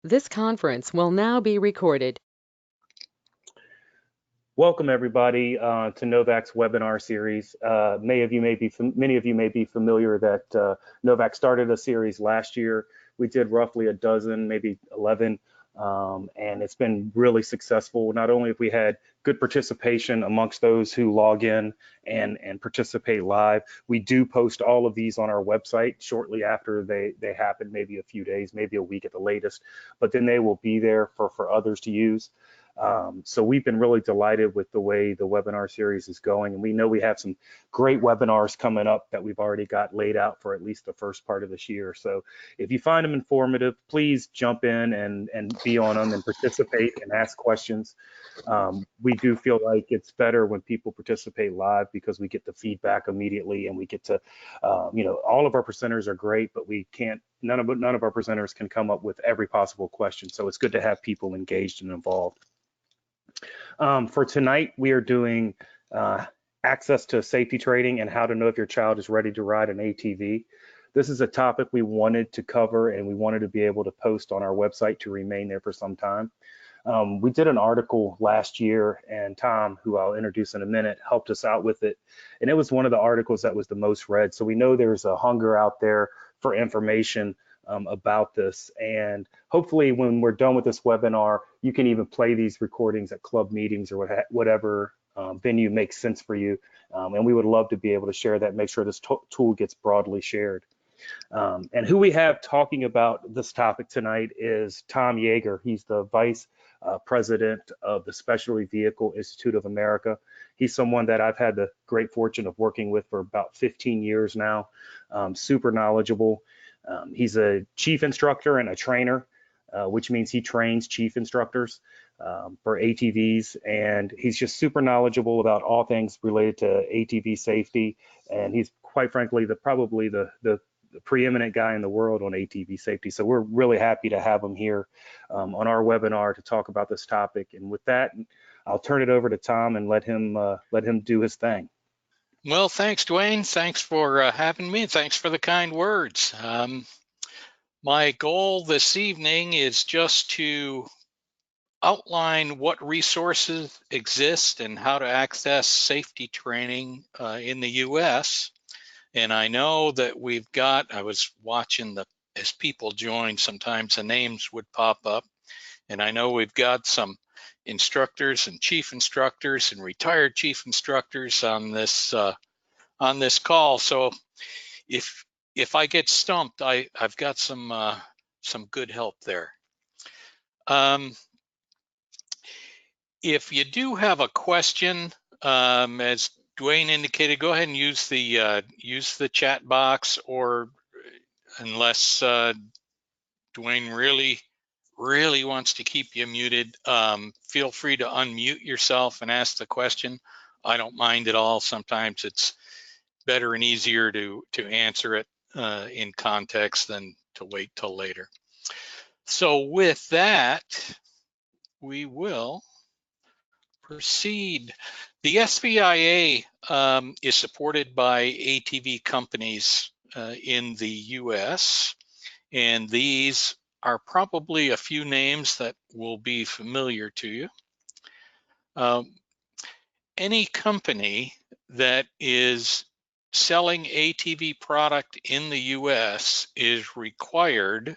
This conference will now be recorded. Welcome everybody to Novak's webinar series. Many of you may be familiar that Novak started a series last year. We did roughly a dozen, maybe 11, and it's been really successful. Not only have we had good participation amongst those who log in and participate live, we do post all of these on our website shortly after they happen, maybe a few days, maybe a week at the latest, but then they will be there for others to use. So we've been really delighted with the way the webinar series is going, and we know we have some great webinars coming up that we've already got laid out for at least the first part of this year. So if you find them informative, please jump in and be on them and participate and ask questions. We do feel like it's better when people participate live because we get the feedback immediately and we get to, all of our presenters are great, but we can't, none of our presenters can come up with every possible question. So it's good to have people engaged and involved. For tonight, we are doing access to safety training and how to know if your child is ready to ride an ATV. This is a topic we wanted to cover and we wanted to be able to post on our website to remain there for some time. We did an article last year, and Tom, who I'll introduce in a minute, helped us out with it. And it was one of the articles that was the most read. So we know there's a hunger out there for information about this. And hopefully when we're done with this webinar, you can even play these recordings at club meetings or whatever venue makes sense for you. And we would love to be able to share that, make sure this tool gets broadly shared. And who we have talking about this topic tonight is Tom Yeager. He's the Vice President of the Specialty Vehicle Institute of America. He's someone that I've had the great fortune of working with for about 15 years now, super knowledgeable. He's a chief instructor and a trainer, which means he trains chief instructors for ATVs, and he's just super knowledgeable about all things related to ATV safety. And he's quite frankly probably the preeminent guy in the world on ATV safety. So we're really happy to have him here on our webinar to talk about this topic. And with that, I'll turn it over to Tom and let him do his thing. Well, thanks, Dwayne. Thanks for having me. Thanks for the kind words. My goal this evening is just to outline what resources exist and how to access safety training in the U.S. And I know that I was watching as people join, sometimes the names would pop up. And I know we've got some instructors and chief instructors and retired chief instructors on this call. So if I get stumped, I've got some good help there. If you do have a question, as Dwayne indicated, go ahead and use the chat box, or unless Dwayne really wants to keep you muted, feel free to unmute yourself and ask the question. I don't mind at all. Sometimes it's better and easier to answer it in context than to wait till later. So with that, we will proceed. The SVIA is supported by ATV companies in the US, and these are probably a few names that will be familiar to you. Any company that is selling ATV product in the US is required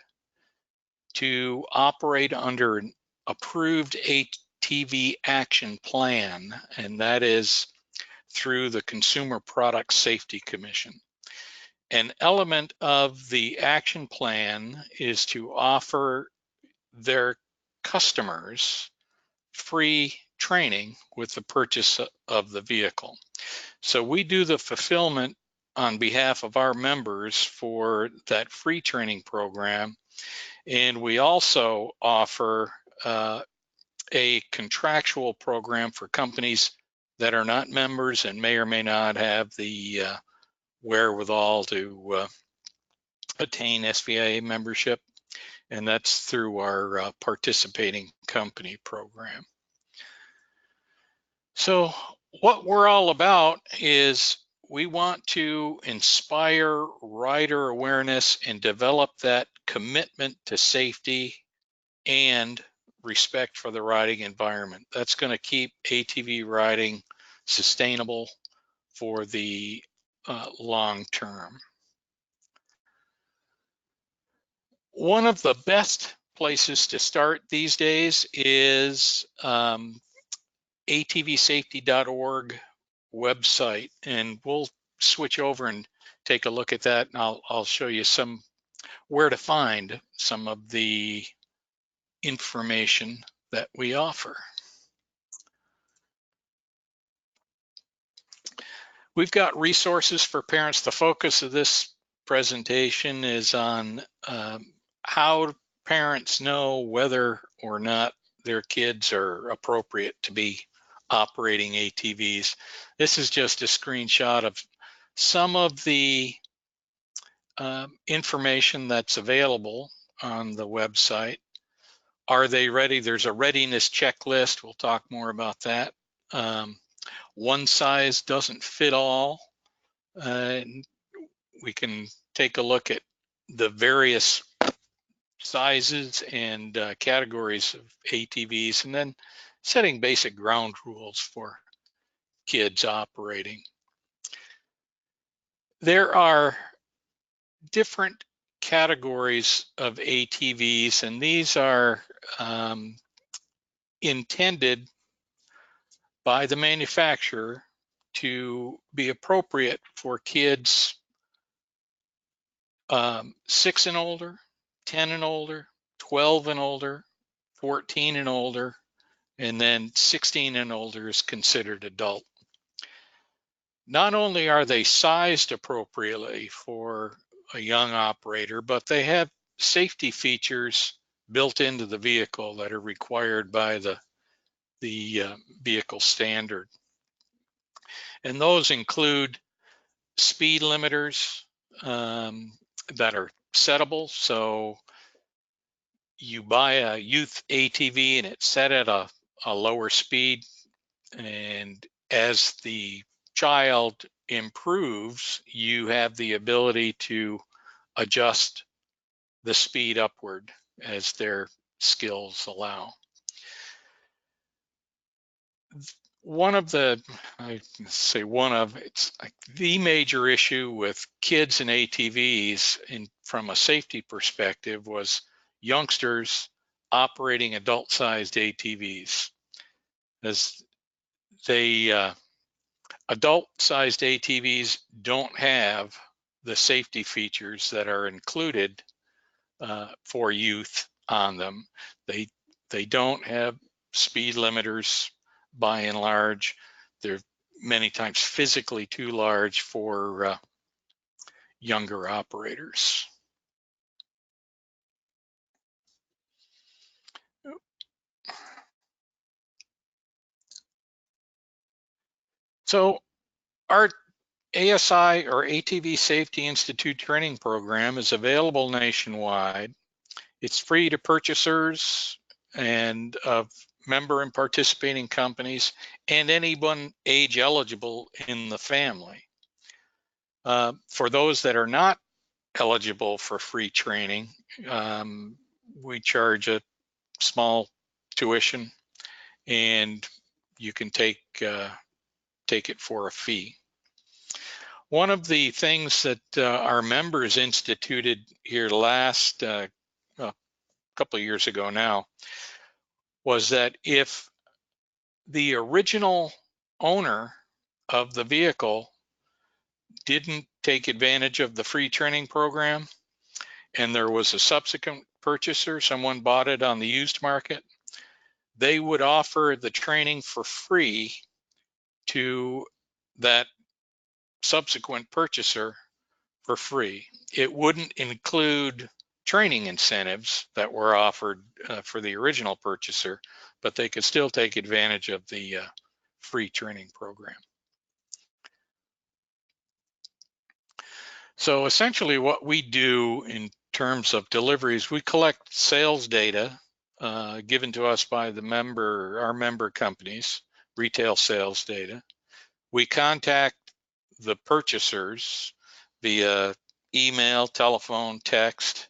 to operate under an approved ATV action plan, and that is through the Consumer Product Safety Commission. An element of the action plan is to offer their customers free training with the purchase of the vehicle. So we do the fulfillment on behalf of our members for that free training program. And we also offer a contractual program for companies that are not members and may or may not have the wherewithal to attain SVIA membership. And that's through our participating company program. So what we're all about is we want to inspire rider awareness and develop that commitment to safety and respect for the riding environment. That's going to keep ATV riding sustainable for the long term. One of the best places to start these days is atvsafety.org website, and we'll switch over and take a look at that, and I'll show you where to find some of the information that we offer. We've got resources for parents. The focus of this presentation is on how parents know whether or not their kids are appropriate to be operating ATVs. This is just a screenshot of some of the information that's available on the website. Are they ready? There's a readiness checklist. We'll talk more about that. One size doesn't fit all. We can take a look at the various sizes and categories of ATVs, and then setting basic ground rules for kids operating. There are different categories of ATVs, and these are intended by the manufacturer to be appropriate for kids 6 and older, 10 and older, 12 and older, 14 and older, and then 16 and older is considered adult. Not only are they sized appropriately for a young operator, but they have safety features built into the vehicle that are required by the vehicle standard. And those include speed limiters that are settable. So you buy a youth ATV and it's set at a lower speed, and as the child improves, you have the ability to adjust the speed upward as their skills allow. It's like the major issue with kids and ATVs from a safety perspective was youngsters operating adult-sized ATVs. As adult-sized ATVs don't have the safety features that are included for youth on them. They don't have speed limiters by and large. They're many times physically too large for younger operators. So our ASI, or ATV Safety Institute training program, is available nationwide. It's free to purchasers and of member and participating companies and anyone age eligible in the family. For those that are not eligible for free training, we charge a small tuition, and you can take it for a fee. One of the things that our members instituted here last couple of years ago now was that if the original owner of the vehicle didn't take advantage of the free training program and there was a subsequent purchaser, someone bought it on the used market, they would offer the training for free to that subsequent purchaser for free. It wouldn't include training incentives that were offered for the original purchaser, but they could still take advantage of the free training program. So essentially what we do in terms of deliveries, we collect sales data given to us by our member companies, retail sales data. We contact the purchasers via email, telephone, text,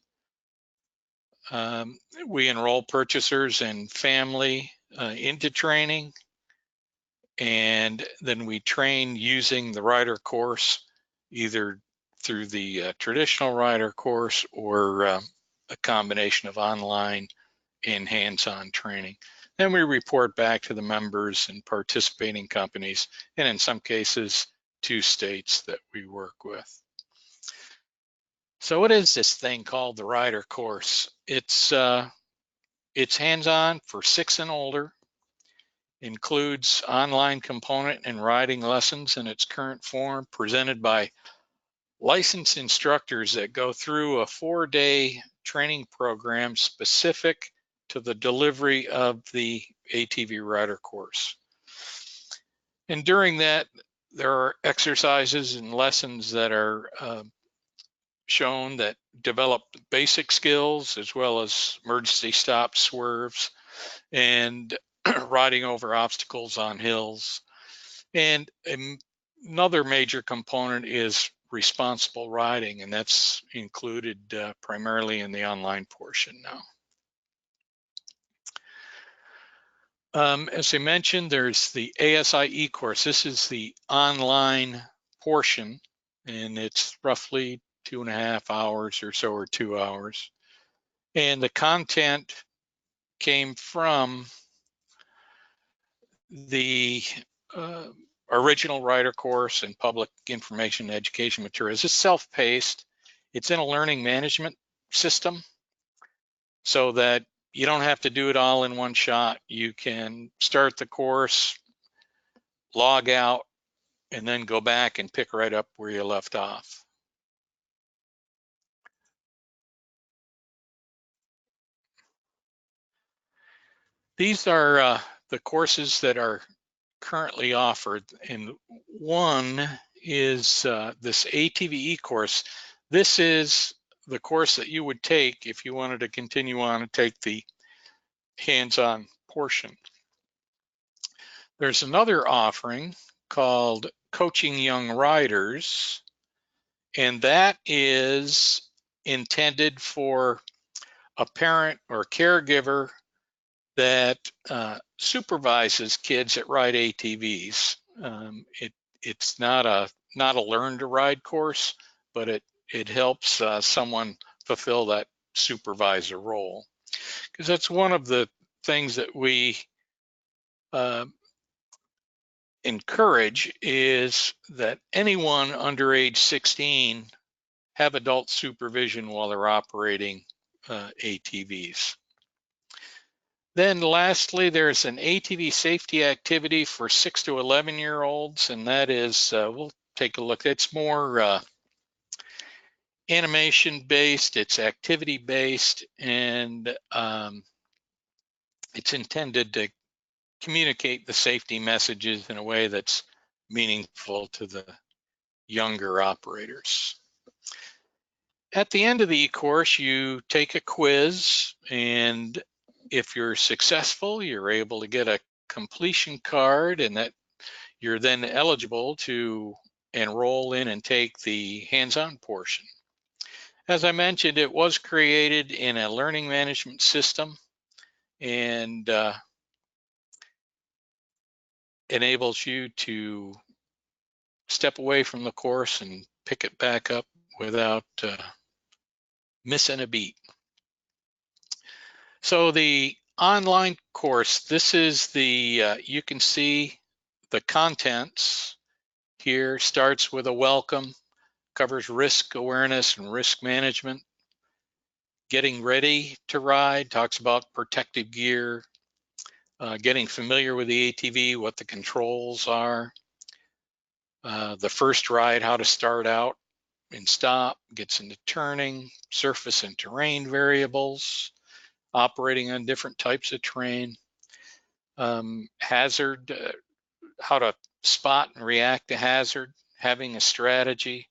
We enroll purchasers and family into training, and then we train using the rider course, either through the traditional rider course or a combination of online and hands-on training. Then we report back to the members and participating companies, and in some cases, 2 states that we work with. So what is this thing called the rider course? It's hands-on for 6 and older, includes online component and riding lessons in its current form, presented by licensed instructors that go through a 4-day training program specific to the delivery of the ATV rider course. And during that, there are exercises and lessons that are shown that develop basic skills as well as emergency stop swerves and riding over obstacles on hills. And another major component is responsible riding, and that's included primarily in the online portion now. As I mentioned, there's the ASI e-course. This is the online portion, and it's roughly 2.5 hours or so, or 2 hours. And the content came from the original rider course and public information and education materials. It's self-paced. It's in a learning management system so that you don't have to do it all in one shot. You can start the course, log out, and then go back and pick right up where you left off. These are the courses that are currently offered, and one is this ATVE course. This is the course that you would take if you wanted to continue on and take the hands-on portion. There's another offering called Coaching Young Riders, and that is intended for a parent or caregiver that supervises kids that ride ATVs. It's not a learn to ride course, but it helps someone fulfill that supervisor role, because that's one of the things that we encourage, is that anyone under age 16 have adult supervision while they're operating ATVs. Then lastly, there's an ATV safety activity for 6 to 11-year-olds, and that is, we'll take a look. It's more animation-based, it's activity-based, and it's intended to communicate the safety messages in a way that's meaningful to the younger operators. At the end of the course, you take a quiz, and if you're successful, you're able to get a completion card, and that you're then eligible to enroll in and take the hands-on portion. As I mentioned, it was created in a learning management system and enables you to step away from the course and pick it back up without missing a beat. So the online course, this is the, you can see the contents here. Starts with a welcome, covers risk awareness and risk management. Getting ready to ride, talks about protective gear, getting familiar with the ATV, what the controls are. The first ride, how to start out and stop, gets into turning, surface and terrain variables, operating on different types of terrain, hazard, how to spot and react to hazard, having a strategy,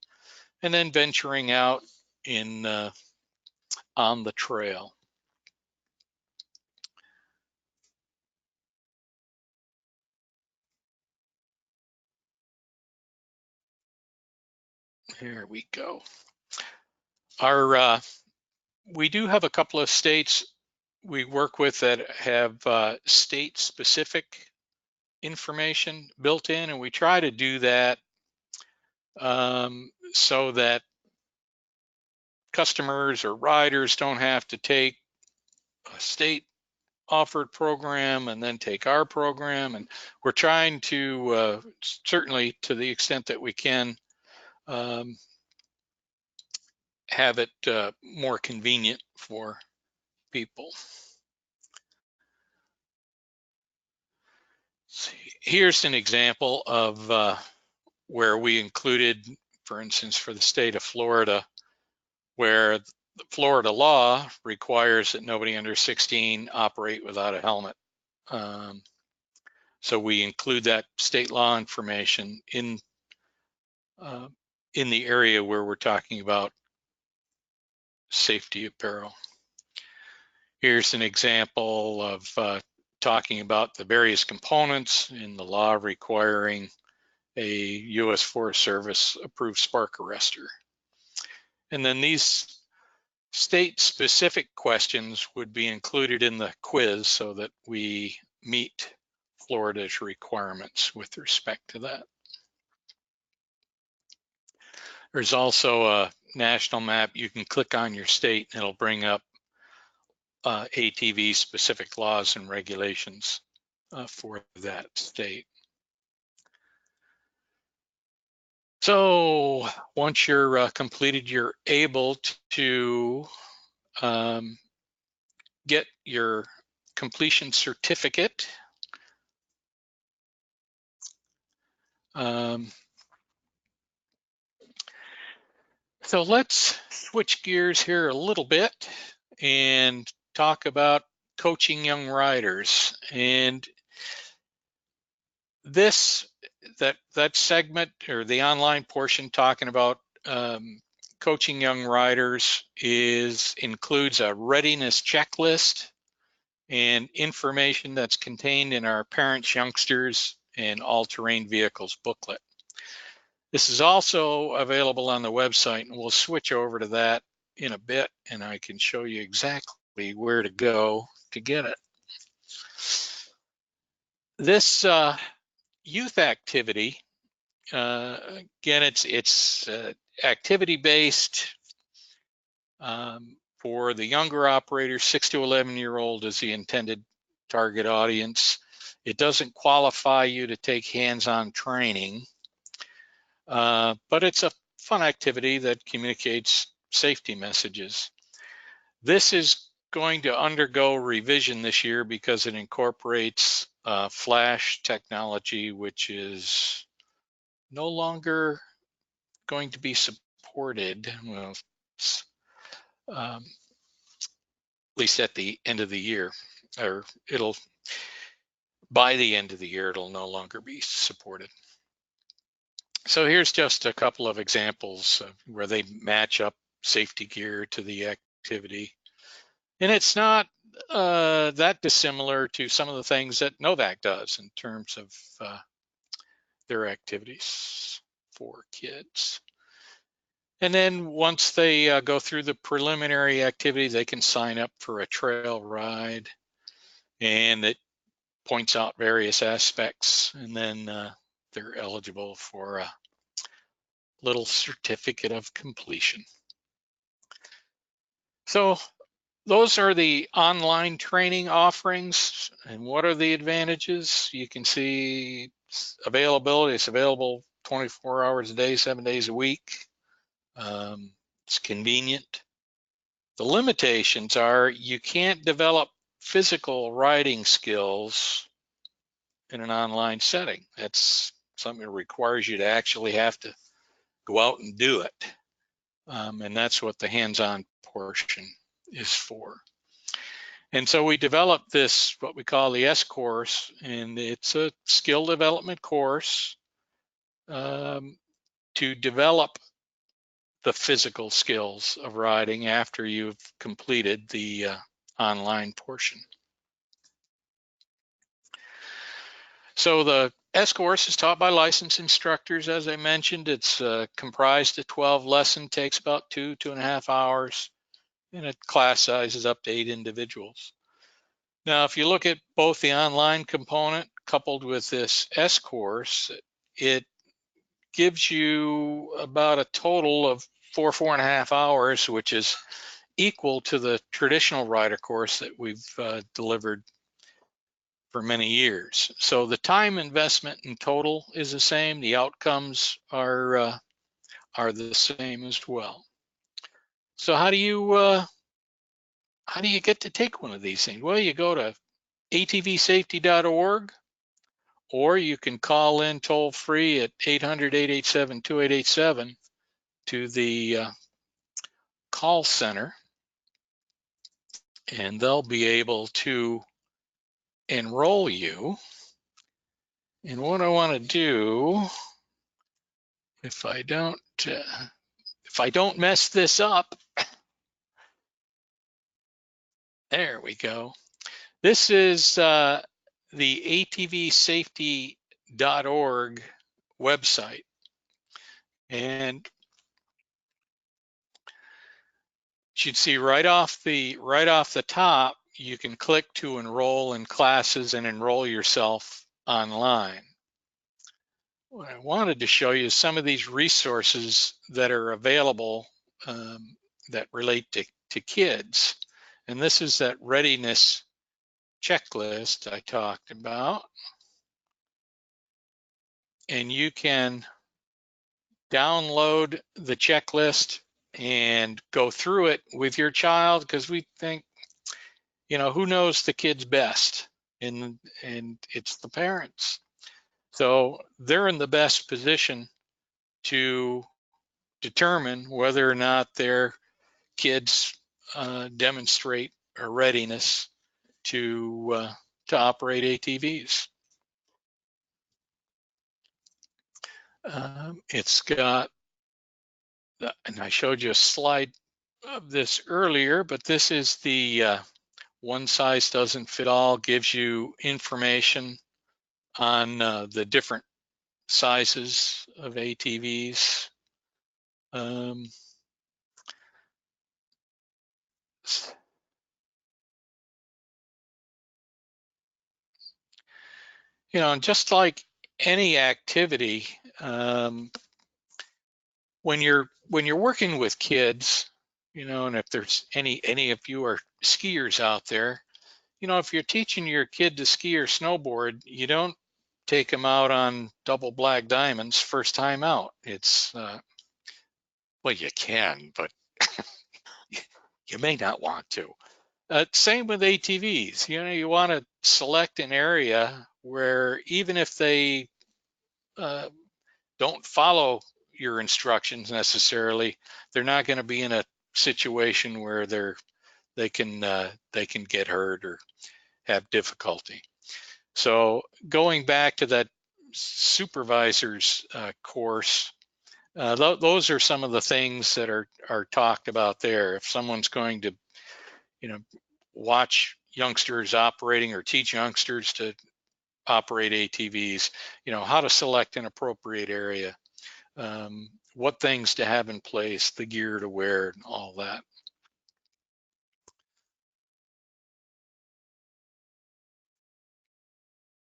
and then venturing out in on the trail. Here we go. Our We do have a couple of states we work with that have state-specific information built in, and we try to do that so that customers or riders don't have to take a state offered program and then take our program. And we're trying to, certainly to the extent that we can, have it more convenient for people. Here's an example of where we included, for instance, for the state of Florida, where the Florida law requires that nobody under 16 operate without a helmet. So we include that state law information in the area where we're talking about safety apparel. Here's an example of talking about the various components in the law requiring a U.S. Forest Service approved spark arrestor. And then these state-specific questions would be included in the quiz so that we meet Florida's requirements with respect to that. There's also a national map. You can click on your state and it'll bring up ATV specific laws and regulations for that state. So once you're completed, you're able to get your completion certificate. So let's switch gears here a little bit and talk about coaching young riders. And that segment, or the online portion talking about coaching young riders, includes a readiness checklist and information that's contained in our Parents, Youngsters, and All-Terrain Vehicles booklet. This is also available on the website, and we'll switch over to that in a bit, and I can show you exactly where to go to get it. This youth activity, again, it's activity-based for the younger operators. 6 to 11-year-old is the intended target audience. It doesn't qualify you to take hands-on training, but it's a fun activity that communicates safety messages. This is going to undergo revision this year because it incorporates flash technology, which is no longer going to be supported. Well, at least at the end of the year, or by the end of the year, it'll no longer be supported. So here's just a couple of examples where they match up safety gear to the activity. And it's not that dissimilar to some of the things that Novak does in terms of their activities for kids. And then once they go through the preliminary activity, they can sign up for a trail ride, and it points out various aspects, and then they're eligible for a little certificate of completion. So those are the online training offerings. And what are the advantages? You can see availability. It's available 24 hours a day, 7 days a week. It's convenient. The limitations are you can't develop physical riding skills in an online setting. That's something that requires you to actually have to go out and do it. And that's what the hands-on portion is for. And so we developed this, what we call the S course, and it's a skill development course to develop the physical skills of riding after you've completed the online portion. So the S course is taught by licensed instructors. As I mentioned, it's comprised of 12 lessons, takes about 2.5 hours. and it class sizes up to 8 individuals. Now, if you look at both the online component coupled with this S course, it gives you about a total of 4.5 hours, which is equal to the traditional rider course that we've delivered for many years. So the time investment in total is the same. The outcomes are the same as well. So how do you get to take one of these things? Well, you go to atvsafety.org, or you can call in toll free at 800-887-2887 to the call center, and they'll be able to enroll you. And what I want to do, if I don't mess this up, there we go. This is the atvsafety.org website, and you should see right off the top, you can click to enroll in classes and enroll yourself online. What I wanted to show you is some of these resources that are available that relate to kids. And this is that readiness checklist I talked about. And you can download the checklist and go through it with your child, because we think, who knows the kids best? And it's the parents. So they're in the best position to determine whether or not their kids demonstrate a readiness to operate ATVs. It's got, and I showed you a slide of this earlier, but this is the one size doesn't fit all, gives you information on the different sizes of ATVs. And just like any activity, when you're working with kids, and if there's any of you are skiers out there, if you're teaching your kid to ski or snowboard, you don't take them out on double black diamonds first time out. It's well, you can, but you may not want to. Same with ATVs. You want to select an area where even if they don't follow your instructions necessarily, they're not going to be in a situation where they can get hurt or have difficulty. So going back to that supervisor's course, those are some of the things that are talked about there. If someone's going to, watch youngsters operating or teach youngsters to operate ATVs, how to select an appropriate area, what things to have in place, the gear to wear, and all that.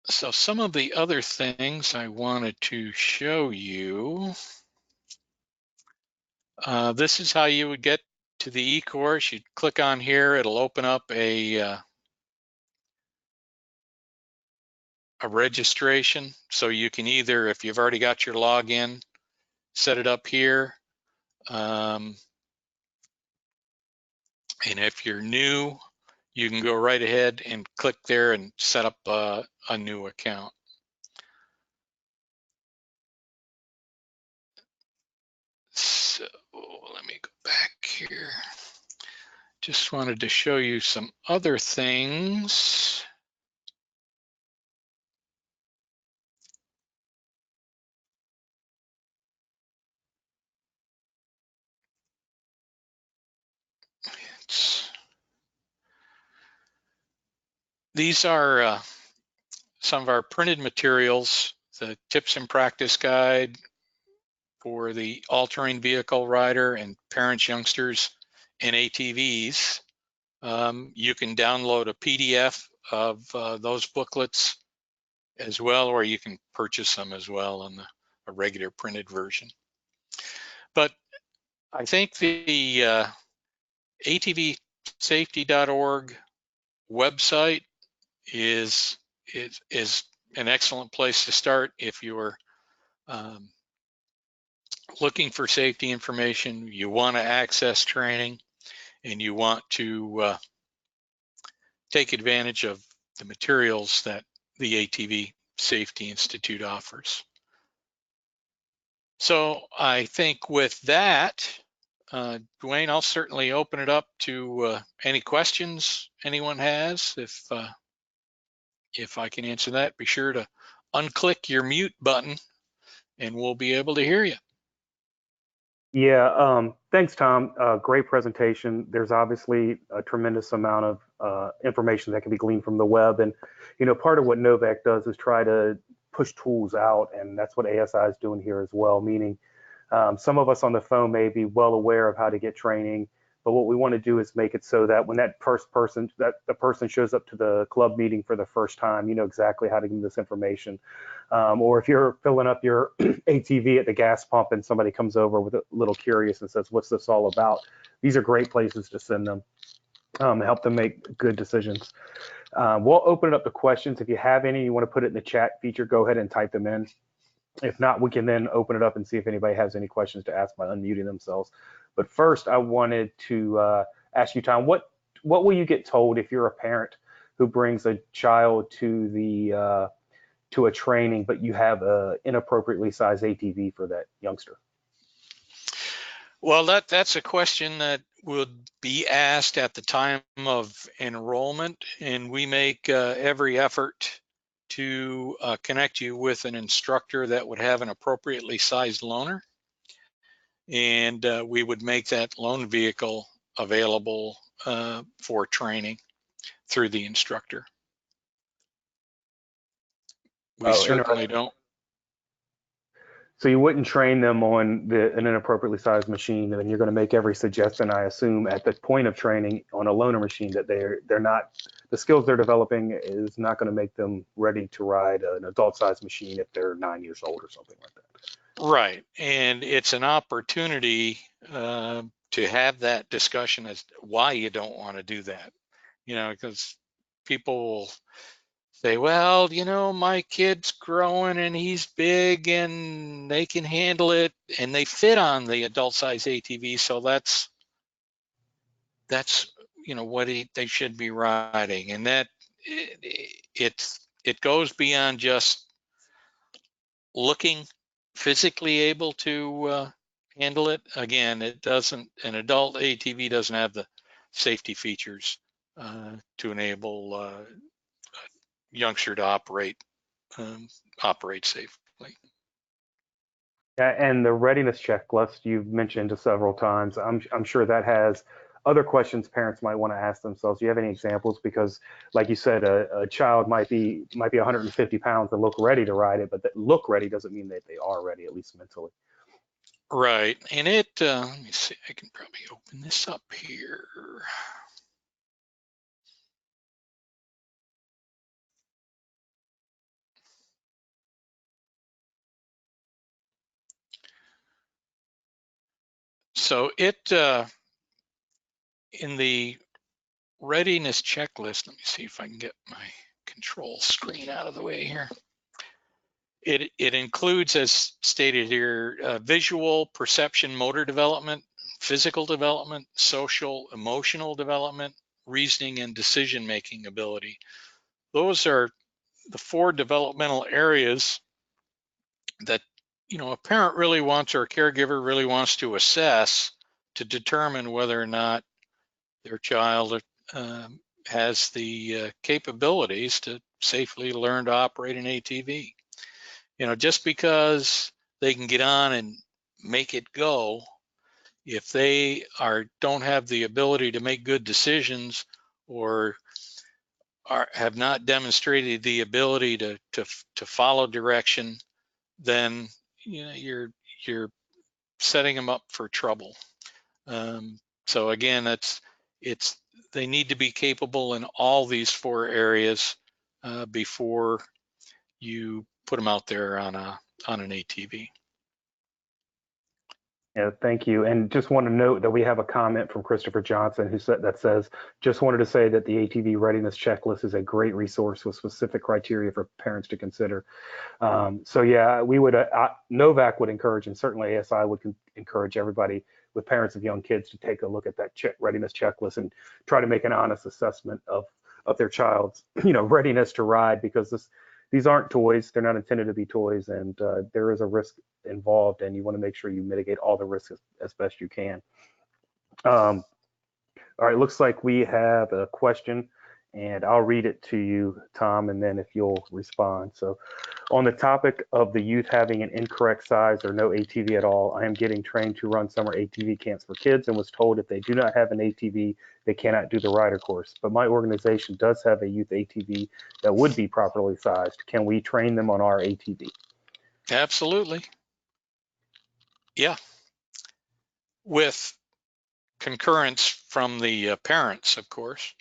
So some of the other things I wanted to show you, this is how you would get to the e-course. You click on here, it'll open up a registration. So you can either, if you've already got your login, set it up here. And if you're new, you can go right ahead and click there and set up a new account. So let me go back here. Just wanted to show you some other things. These are some of our printed materials, the tips and practice guide for the all-terrain vehicle rider and parents, youngsters and ATVs, you can download a PDF of those booklets as well, or you can purchase them as well in a regular printed version. But I think the atvsafety.org website is an excellent place to start if you're looking for safety information, you want to access training, and you want to take advantage of the materials that the ATV Safety Institute offers. So I think with that, Dwayne, I'll certainly open it up to any questions anyone has. If I can answer that, be sure to unclick your mute button and we'll be able to hear you. Yeah, thanks, Tom. Great presentation. There's obviously a tremendous amount of information that can be gleaned from the web. And, part of what Novak does is try to push tools out, and that's what ASI is doing here as well, meaning some of us on the phone may be well aware of how to get training, but what we want to do is make it so that when that the person shows up to the club meeting for the first time, you know exactly how to give them this information. Or if you're filling up your ATV at the gas pump and somebody comes over with a little curious and says, what's this all about? These are great places to send them, help them make good decisions. We'll open it up to questions. If you have any, you want to put it in the chat feature, go ahead and type them in. If not, we can then open it up and see if anybody has any questions to ask by unmuting themselves. But first, I wanted to ask you, Tom, what will you get told if you're a parent who brings a child to a training, but you have a inappropriately sized ATV for that youngster? Well, that's a question that would be asked at the time of enrollment, and we make every effort to connect you with an instructor that would have an appropriately sized loaner, and we would make that loan vehicle available for training through the instructor. We certainly don't. So you wouldn't train them on an inappropriately sized machine, and then you're going to make every suggestion, I assume, at the point of training on a loaner machine that they're not, the skills they're developing is not going to make them ready to ride an adult-sized machine if they're 9 years old or something like that. Right, and it's an opportunity to have that discussion as to why you don't want to do that. Because people will say, well, my kid's growing and he's big and they can handle it and they fit on the adult size ATV. So that's what they should be riding. And that it goes beyond just looking physically able to handle it. Again, an adult ATV doesn't have the safety features to enable youngster to operate safely. Yeah, and the readiness checklist you've mentioned several times, I'm sure that has other questions parents might want to ask themselves. Do you have any examples? Because like you said, a child might be 150 pounds and look ready to ride it, but that look ready doesn't mean that they are ready, at least mentally. Right, and let me see, I can probably open this up here. So in the readiness checklist, let me see if I can get my control screen out of the way here. It includes, as stated here, visual, perception, motor development, physical development, social, emotional development, reasoning, and decision-making ability. Those are the 4 developmental areas that a parent really wants, or a caregiver really wants to assess to determine whether or not their child has the capabilities to safely learn to operate an ATV. Just because they can get on and make it go, if they don't have the ability to make good decisions or have not demonstrated the ability to follow direction, then you're setting them up for trouble. So again, they need to be capable in all these 4 areas before you put them out there on an ATV. Yeah, thank you. And just want to note that we have a comment from Christopher Johnson who says, just wanted to say that the ATV readiness checklist is a great resource with specific criteria for parents to consider. So yeah, we would, NOVAC would encourage, and certainly ASI would encourage everybody with parents of young kids to take a look at that readiness checklist and try to make an honest assessment of their child's, readiness to ride, because these aren't toys. They're not intended to be toys, and there is a risk involved, and you want to make sure you mitigate all the risks as best you can. All right, looks like we have a question, and I'll read it to you, Tom, and then if you'll respond. So, on the topic of the youth having an incorrect size or no ATV at all, I am getting trained to run summer ATV camps for kids and was told if they do not have an ATV, they cannot do the rider course. But my organization does have a youth ATV that would be properly sized. Can we train them on our ATV? Absolutely. Yeah. With concurrence from the parents, of course.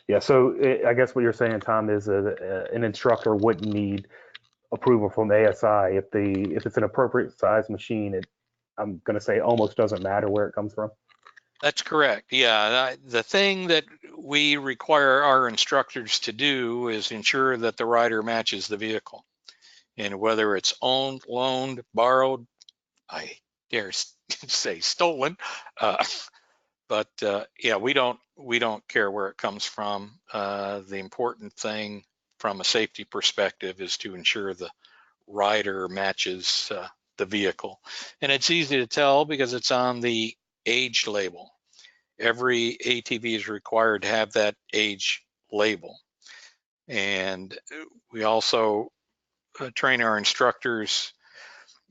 Yeah, so I guess what you're saying, Tom, is an instructor wouldn't need approval from ASI if it's an appropriate size machine. I'm going to say almost doesn't matter where it comes from. That's correct. Yeah, the thing that we require our instructors to do is ensure that the rider matches the vehicle, and whether it's owned, loaned, borrowed, I dare say stolen. But yeah, we don't care where it comes from. The important thing from a safety perspective is to ensure the rider matches the vehicle. And it's easy to tell because it's on the age label. Every ATV is required to have that age label. And we also train our instructors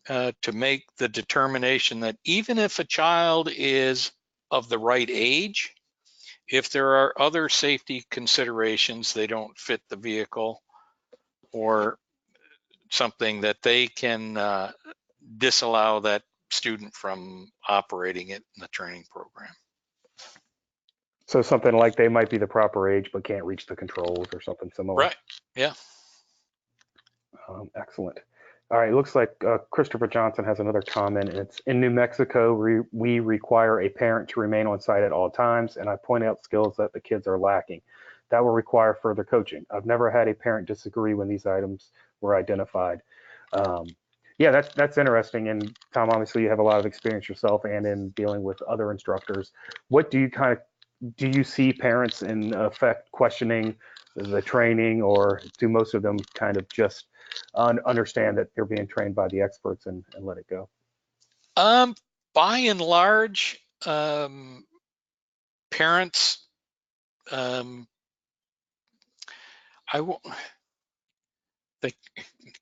to make the determination that even if a child is of the right age, if there are other safety considerations, they don't fit the vehicle or something, that they can disallow that student from operating it in the training program. So something like they might be the proper age but can't reach the controls or something similar. Right, yeah. Excellent. All right, looks like Christopher Johnson has another comment. It's in New Mexico, we require a parent to remain on site at all times, and I point out skills that the kids are lacking. That will require further coaching. I've never had a parent disagree when these items were identified. Yeah, that's interesting. And Tom, obviously you have a lot of experience yourself and in dealing with other instructors. What do you see parents in effect questioning the training, or do most of them kind of just understand that they're being trained by the experts and let it go? By and large, parents, they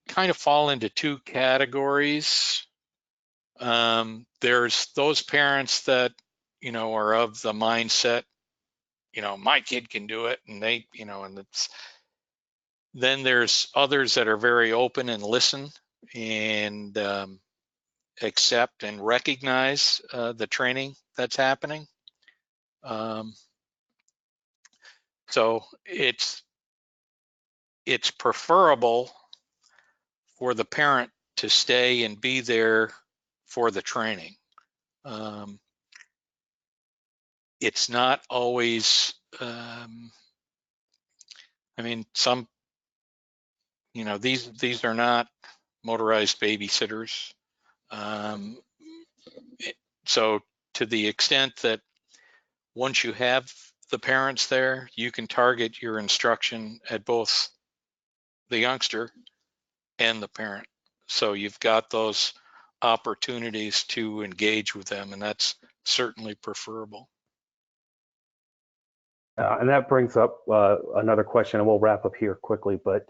kind of fall into 2 categories. There's those parents that, are of the mindset, my kid can do it, and they, and it's, then there's others that are very open and listen and accept and recognize the training that's happening. So it's preferable for the parent to stay and be there for the training. It's not always, I mean, some, these are not motorized babysitters. So to the extent that once you have the parents there, you can target your instruction at both the youngster and the parent. So you've got those opportunities to engage with them, and that's certainly preferable. And that brings up another question, and we'll wrap up here quickly. But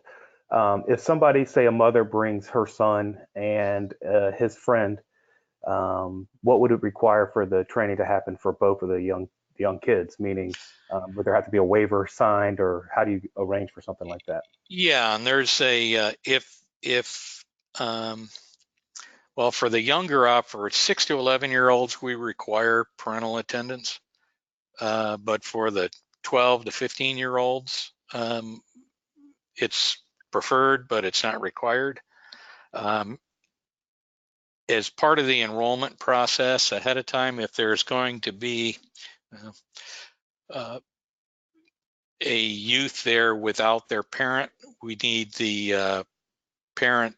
if somebody, say a mother, brings her son and his friend, what would it require for the training to happen for both of the young kids? Meaning, would there have to be a waiver signed, or how do you arrange for something like that? Yeah, and there's a Well, for the younger for 6 to 11-year-olds, we require parental attendance. But for the 12 to 15-year-olds, it's preferred, but it's not required. As part of the enrollment process ahead of time, if there's going to be a youth there without their parent, we need the parent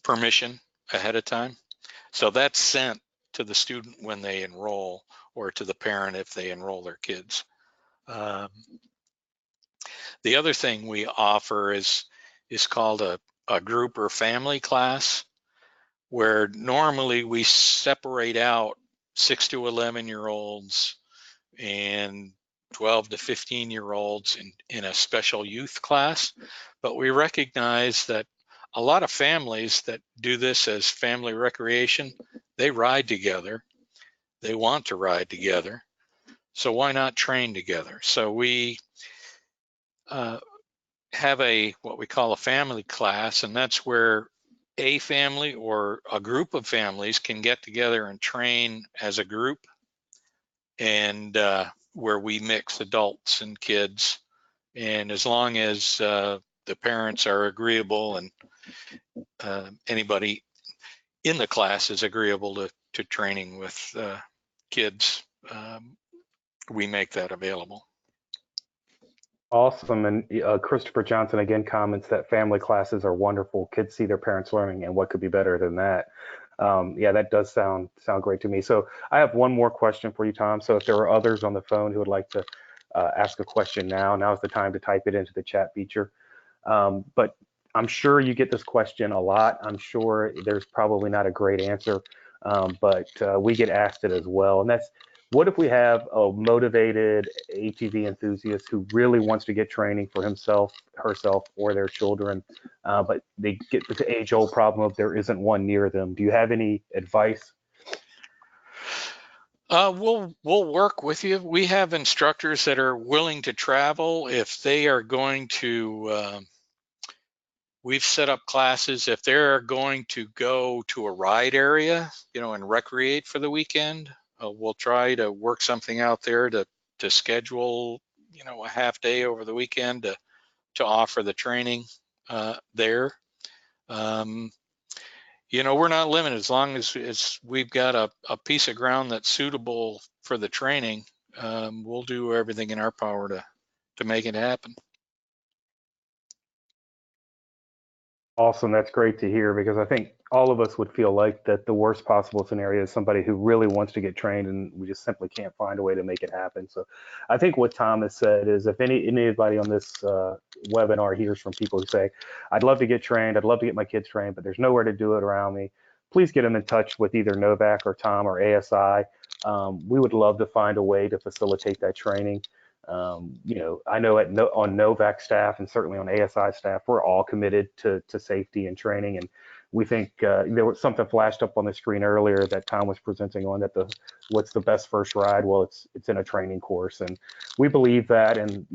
permission ahead of time. So that's sent to the student when they enroll, or to the parent if they enroll their kids. The other thing we offer is called a group or family class, where normally we separate out 6 to 11-year-olds and 12 to 15-year-olds in a special youth class. But we recognize that a lot of families that do this as family recreation, they ride together. They want to ride together. So why not train together? So we have what we call a family class, and that's where a family or a group of families can get together and train as a group, and where we mix adults and kids. And as long as the parents are agreeable and anybody in the class is agreeable to training with kids, we make that available. Awesome. And Christopher Johnson again comments that family classes are wonderful. Kids see their parents learning, and what could be better than that? Yeah, that does sound great to me. So I have one more question for you, Tom. So if there are others on the phone who would like to ask a question now's the time to type it into the chat feature. But I'm sure you get this question a lot. I'm sure there's probably not a great answer, but we get asked it as well. And that's, what if we have a motivated ATV enthusiast who really wants to get training for himself, herself, or their children, but they get the age-old problem of there isn't one near them? Do you have any advice? We'll work with you. We have instructors that are willing to travel if they are going to. We've set up classes if they're going to go to a ride area, and recreate for the weekend. We'll try to work something out there to schedule, a half day over the weekend to offer the training there. We're not limited as long as we've got a piece of ground that's suitable for the training. We'll do everything in our power to make it happen. Awesome. That's great to hear, because I think all of us would feel like that the worst possible scenario is somebody who really wants to get trained and we just simply can't find a way to make it happen. So I think what Tom has said is, if anybody on this webinar hears from people who say, I'd love to get trained, I'd love to get my kids trained, but there's nowhere to do it around me, please get them in touch with either Novak or Tom or ASI. We would love to find a way to facilitate that training. I know on Novak staff and certainly on ASI staff, we're all committed to safety and training. And we think there was something flashed up on the screen earlier that Tom was presenting on, that what's the best first ride? Well, it's in a training course, and we believe that. And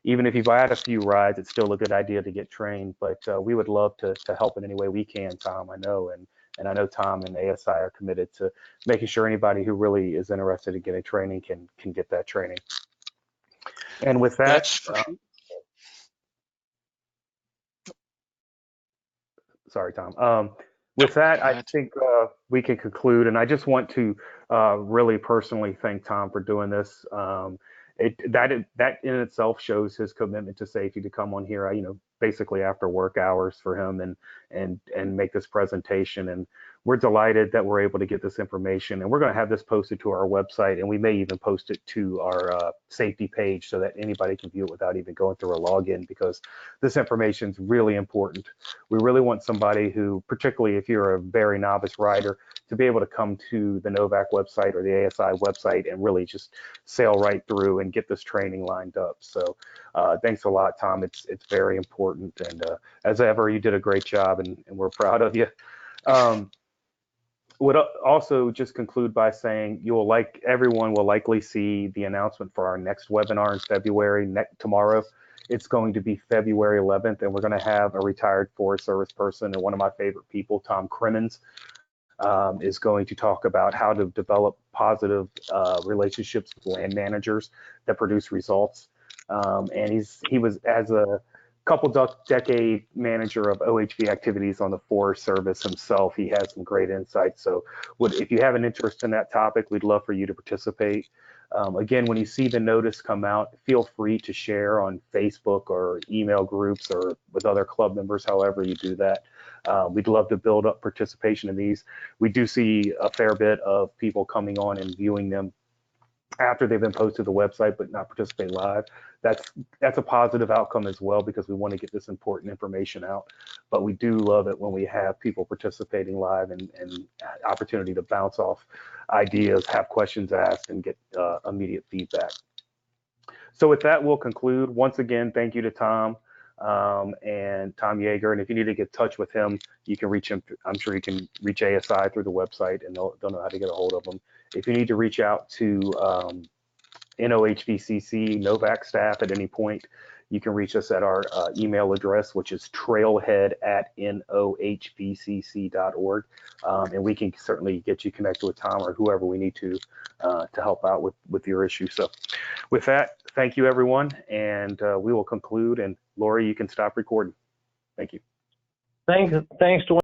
even if you've had a few rides, it's still a good idea to get trained. But we would love to help in any way we can, Tom. I know, and I know Tom and ASI are committed to making sure anybody who really is interested in getting training can get that training. And with that, sorry, Tom. With that, I think we can conclude. And I just want to really personally thank Tom for doing this. That in itself shows his commitment to safety, to come on here, basically after work hours for him and make this presentation. And we're delighted that we're able to get this information, and we're going to have this posted to our website, and we may even post it to our safety page so that anybody can view it without even going through a login, because this information is really important. We really want somebody who, particularly if you're a very novice rider, to be able to come to the Novak website or the ASI website and really just sail right through and get this training lined up. So thanks a lot, Tom. It's very important. And as ever, you did a great job, and we're proud of you. Would also just conclude by saying everyone will likely see the announcement for our next webinar in February tomorrow. It's going to be February 11th, and we're going to have a retired Forest Service person and one of my favorite people, Tom Crimmins, is going to talk about how to develop positive relationships with land managers that produce results. And he was, as a decade manager of OHV activities on the Forest Service himself, he has some great insights. So if you have an interest in that topic, we'd love for you to participate. Again, when you see the notice come out, feel free to share on Facebook or email groups or with other club members, however you do that. We'd love to build up participation in these. We do see a fair bit of people coming on and viewing them after they've been posted to the website, but not participating live. That's a positive outcome as well, because we want to get this important information out. But we do love it when we have people participating live and opportunity to bounce off ideas, have questions asked, and get immediate feedback. So with that, we'll conclude. Once again, thank you to Tom and Tom Yeager. And if you need to get in touch with him, you can reach him. I'm sure you can reach ASI through the website, and they'll know how to get a hold of him. If you need to reach out to NOHVCC, Novak staff at any point, you can reach us at our email address, which is trailhead@nohvcc.org. And we can certainly get you connected with Tom or whoever we need to help out with your issue. So with that, thank you, everyone. And we will conclude. And Lori, you can stop recording. Thank you. Thanks, Dwayne.